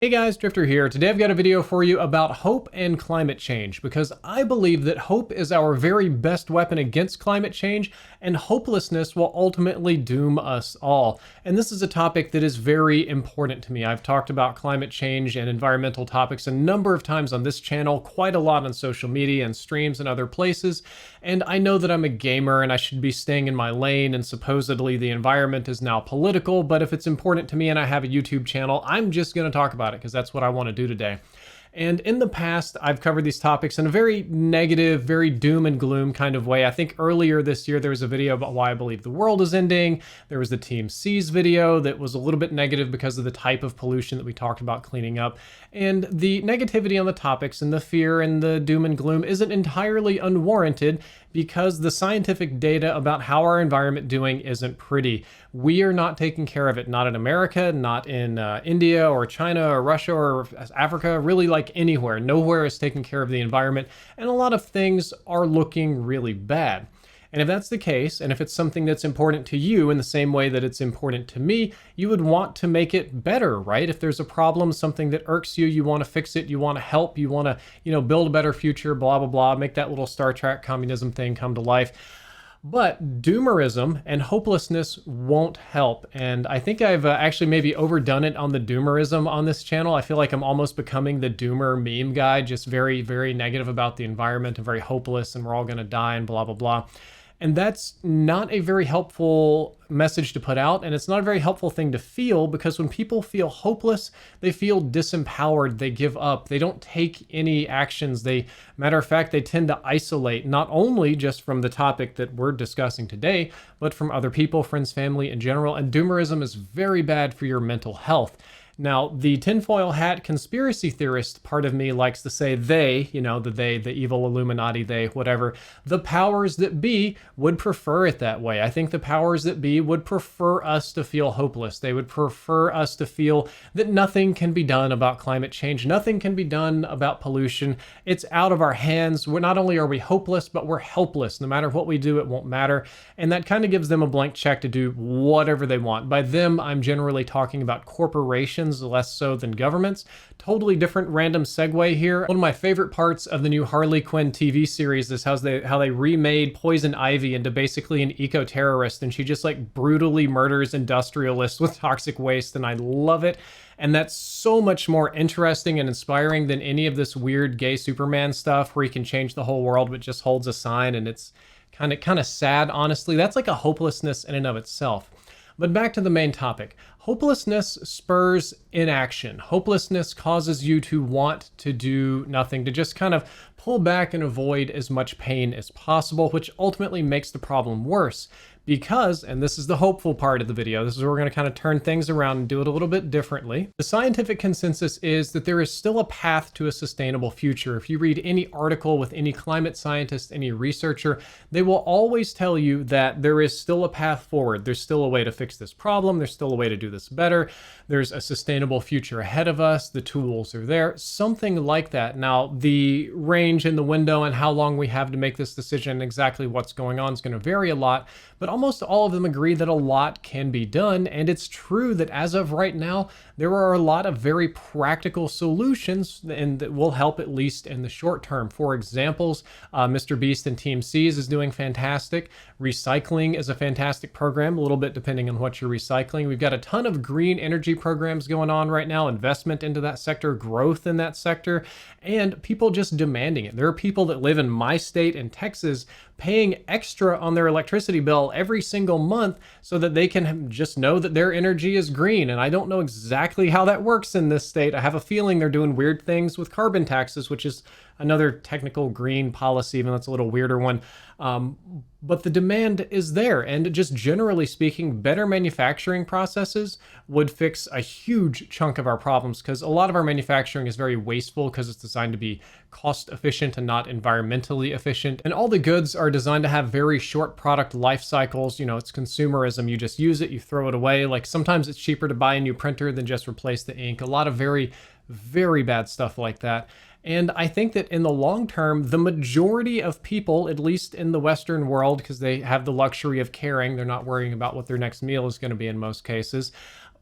Hey guys, Drifter here. Today I've got a video for you about hope and climate change because I believe that hope is our very best weapon against climate change and hopelessness will ultimately doom us all. And this is a topic that is very important to me. I've talked about climate change and environmental topics a number of times on this channel, quite a lot on social media and streams and other places. And I know that I'm a gamer and I should be staying in my lane, and supposedly the environment is now political, but if it's important to me and I have a YouTube channel, I'm just going to talk about it because that's what I want to do today. And in the past, I've covered these topics in a very negative, very doom and gloom kind of way. I think earlier this year, there was a video about why I believe the world is ending. There was the Team C's video that was a little bit negative because of the type of pollution that we talked about cleaning up. And the negativity on the topics and the fear and the doom and gloom isn't entirely unwarranted because the scientific data about how our environment doing isn't pretty. We are not taking care of it, not in America, not in India or China or Russia or Africa, really like anywhere. Nowhere is taking care of the environment, and a lot of things are looking really bad. And if that's the case, and if it's something that's important to you in the same way that it's important to me, you would want to make it better, right? If there's a problem, something that irks you, you want to fix it, you want to help, you want to, build a better future, blah, blah, blah, make that little Star Trek communism thing come to life. But doomerism and hopelessness won't help. And I think I've actually maybe overdone it on the doomerism on this channel. I feel like I'm almost becoming the doomer meme guy, just very, very negative about the environment and very hopeless and we're all going to die and blah, blah, blah. And that's not a very helpful message to put out, and it's not a very helpful thing to feel, because when people feel hopeless, they feel disempowered, they give up, they don't take any actions. Matter of fact, they tend to isolate, not only just from the topic that we're discussing today, but from other people, friends, family in general. And doomerism is very bad for your mental health. Now, the tinfoil hat conspiracy theorist part of me likes to say they, the evil Illuminati, they, whatever, the powers that be would prefer it that way. I think the powers that be would prefer us to feel hopeless. They would prefer us to feel that nothing can be done about climate change. Nothing can be done about pollution. It's out of our hands. Not only are we hopeless, but we're helpless. No matter what we do, it won't matter. And that kind of gives them a blank check to do whatever they want. By them, I'm generally talking about corporations, less so than governments. Totally different random segue here. One of my favorite parts of the new Harley Quinn TV series is how they remade Poison Ivy into basically an eco-terrorist, and she just like brutally murders industrialists with toxic waste, and I love it. And that's so much more interesting and inspiring than any of this weird gay Superman stuff where he can change the whole world but just holds a sign, and it's kind of sad, honestly. That's like a hopelessness in and of itself. But back to the main topic. Hopelessness spurs inaction. Hopelessness causes you to want to do nothing, to just kind of pull back and avoid as much pain as possible, which ultimately makes the problem worse. Because, and this is the hopeful part of the video, this is where we're going to kind of turn things around and do it a little bit differently. The scientific consensus is that there is still a path to a sustainable future. If you read any article with any climate scientist, any researcher, they will always tell you that there is still a path forward. There's still a way to fix this problem. There's still a way to do this better. There's a sustainable future ahead of us. The tools are there, something like that. Now, the range in the window and how long we have to make this decision, exactly what's going on, is going to vary a lot, but almost all of them agree that a lot can be done. And it's true that as of right now, there are a lot of very practical solutions and that will help at least in the short term. For examples, Mr. Beast and Team C's is doing fantastic. Recycling is a fantastic program, a little bit depending on what you're recycling. We've got a ton of green energy programs going on right now, investment into that sector, growth in that sector, and people just demanding it. There are people that live in my state in Texas paying extra on their electricity bill every single month so that they can just know that their energy is green. And I don't know exactly how that works in this state. I have a feeling they're doing weird things with carbon taxes, which is another technical green policy, even though it's a little weirder one. But the demand is there. And just generally speaking, better manufacturing processes would fix a huge chunk of our problems, because a lot of our manufacturing is very wasteful because it's designed to be cost efficient and not environmentally efficient. And all the goods are designed to have very short product life cycles. It's consumerism. You just use it, you throw it away. Like sometimes it's cheaper to buy a new printer than just replace the ink. A lot of very, very bad stuff like that. And I think that in the long term, the majority of people, at least in the Western world, because they have the luxury of caring, they're not worrying about what their next meal is going to be in most cases,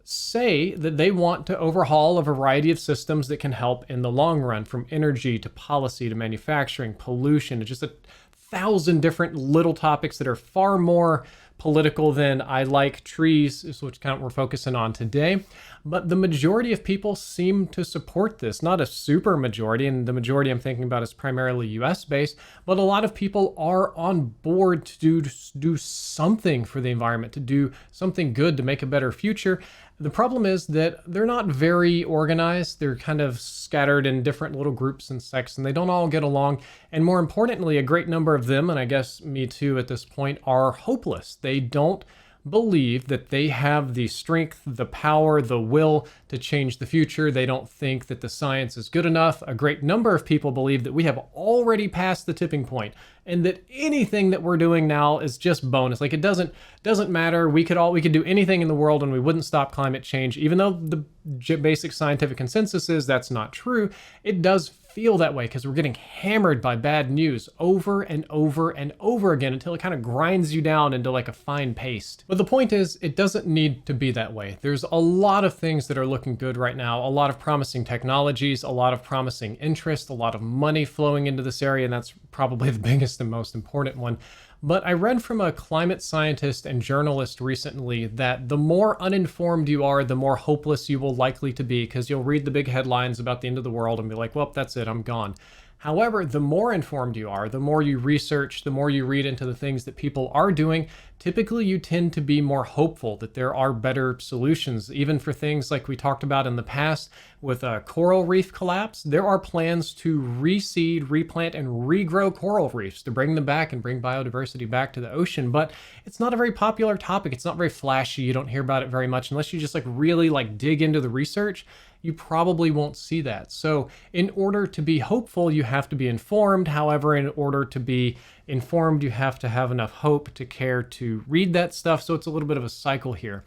say that they want to overhaul a variety of systems that can help in the long run, from energy to policy to manufacturing, pollution, to just 1,000 different little topics that are far more political than I like trees, which kind of we're focusing on today. But the majority of people seem to support this. Not a super majority, and the majority I'm thinking about is primarily US based, but a lot of people are on board to do something for the environment, to do something good, to make a better future. The problem is that they're not very organized. They're kind of scattered in different little groups and sects, and they don't all get along. And more importantly, a great number of them, and I guess me too at this point, are hopeless. They don't believe that they have the strength, the power, the will to change the future. They don't think that the science is good enough. A great number of people believe that we have already passed the tipping point and that anything that we're doing now is just bonus. Like, it doesn't matter. We could do anything in the world and we wouldn't stop climate change. Even though the basic scientific consensus is that's not true, it does feel that way because we're getting hammered by bad news over and over and over again until it kind of grinds you down into like a fine paste. But the point is, it doesn't need to be that way. There's a lot of things that are looking good right now, a lot of promising technologies, a lot of promising interest, a lot of money flowing into this area, and that's probably the biggest and most important one. But I read from a climate scientist and journalist recently that the more uninformed you are, the more hopeless you will likely to be, because you'll read the big headlines about the end of the world and be like, well, that's it, I'm gone. However, the more informed you are, the more you research, the more you read into the things that people are doing, typically you tend to be more hopeful that there are better solutions. Even for things like we talked about in the past with a coral reef collapse, there are plans to reseed, replant, and regrow coral reefs to bring them back and bring biodiversity back to the ocean. But it's not a very popular topic. It's not very flashy. You don't hear about it very much unless you just really dig into the research. You probably won't see that. So in order to be hopeful, you have to be informed. However, in order to be informed, you have to have enough hope to care to read that stuff. So it's a little bit of a cycle here.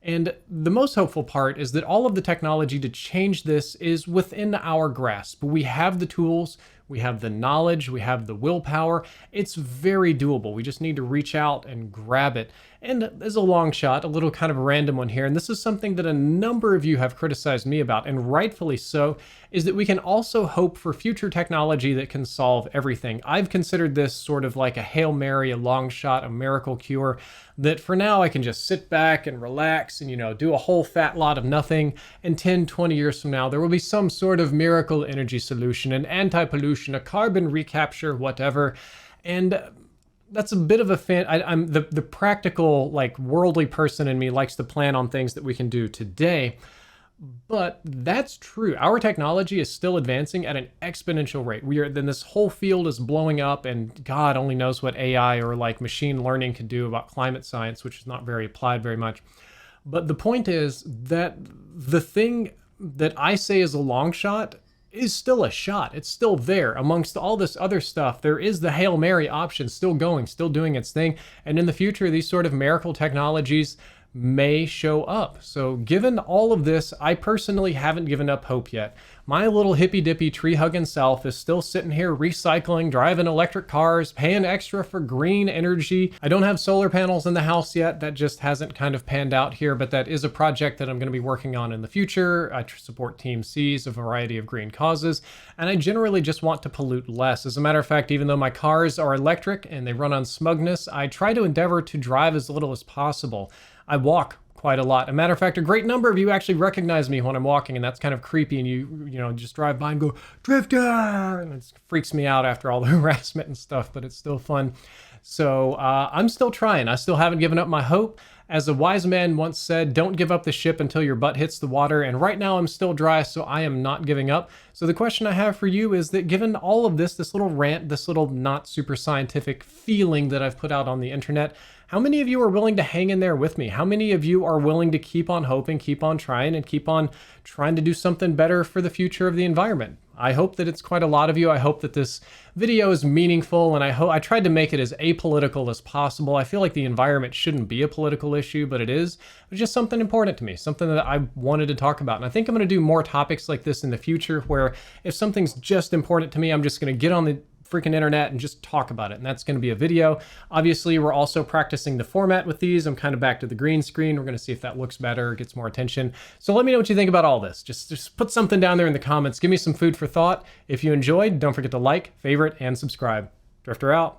And the most hopeful part is that all of the technology to change this is within our grasp. We have the tools, we have the knowledge, we have the willpower. It's very doable. We just need to reach out and grab it. And as a long shot, a little kind of random one here, and this is something that a number of you have criticized me about, and rightfully so, is that we can also hope for future technology that can solve everything. I've considered this sort of like a Hail Mary, a long shot, a miracle cure, that for now I can just sit back and relax and, do a whole fat lot of nothing, and 10, 20 years from now, there will be some sort of miracle energy solution, an anti-pollution, a carbon recapture, whatever. And that's a bit of a I'm the practical, worldly person in me likes to plan on things that we can do today. But that's true. Our technology is still advancing at an exponential rate. Then this whole field is blowing up, and God only knows what AI or machine learning could do about climate science, which is not very applied very much. But the point is that the thing that I say is a long shot is still a shot. It's still there. Amongst all this other stuff, there is the Hail Mary option still going, still doing its thing. And in the future, these sort of miracle technologies may show up. So given all of this, I personally haven't given up hope yet. My little hippy-dippy tree-hugging self is still sitting here recycling, driving electric cars, paying extra for green energy. I don't have solar panels in the house yet. That just hasn't kind of panned out here, but that is a project that I'm going to be working on in the future. I support Team C's, a variety of green causes, and I generally just want to pollute less. As a matter of fact, even though my cars are electric and they run on smugness, I try to endeavor to drive as little as possible. I walk quite a lot. A matter of fact, a great number of you actually recognize me when I'm walking, and that's kind of creepy, and you just drive by and go, "Drifter!" and it freaks me out after all the harassment and stuff, but it's still fun. So I'm still trying. I still haven't given up my hope. As a wise man once said, don't give up the ship until your butt hits the water. And right now I'm still dry, so I am not giving up. So the question I have for you is that given all of this little rant, this little not super scientific feeling that I've put out on the internet, how many of you are willing to hang in there with me? How many of you are willing to keep on hoping, keep on trying, and keep on trying to do something better for the future of the environment? I hope that it's quite a lot of you. I hope that this video is meaningful, and I tried to make it as apolitical as possible. I feel like the environment shouldn't be a political issue, but it is. It's just something important to me, something that I wanted to talk about. And I think I'm going to do more topics like this in the future, where if something's just important to me, I'm just going to get on the freaking internet and just talk about it. And that's going to be a video. Obviously, we're also practicing the format with these. I'm kind of back to the green screen. We're going to see if that looks better, gets more attention. So let me know what you think about all this. Just put something down there in the comments. Give me some food for thought. If you enjoyed, don't forget to like, favorite, and subscribe. Drifter out.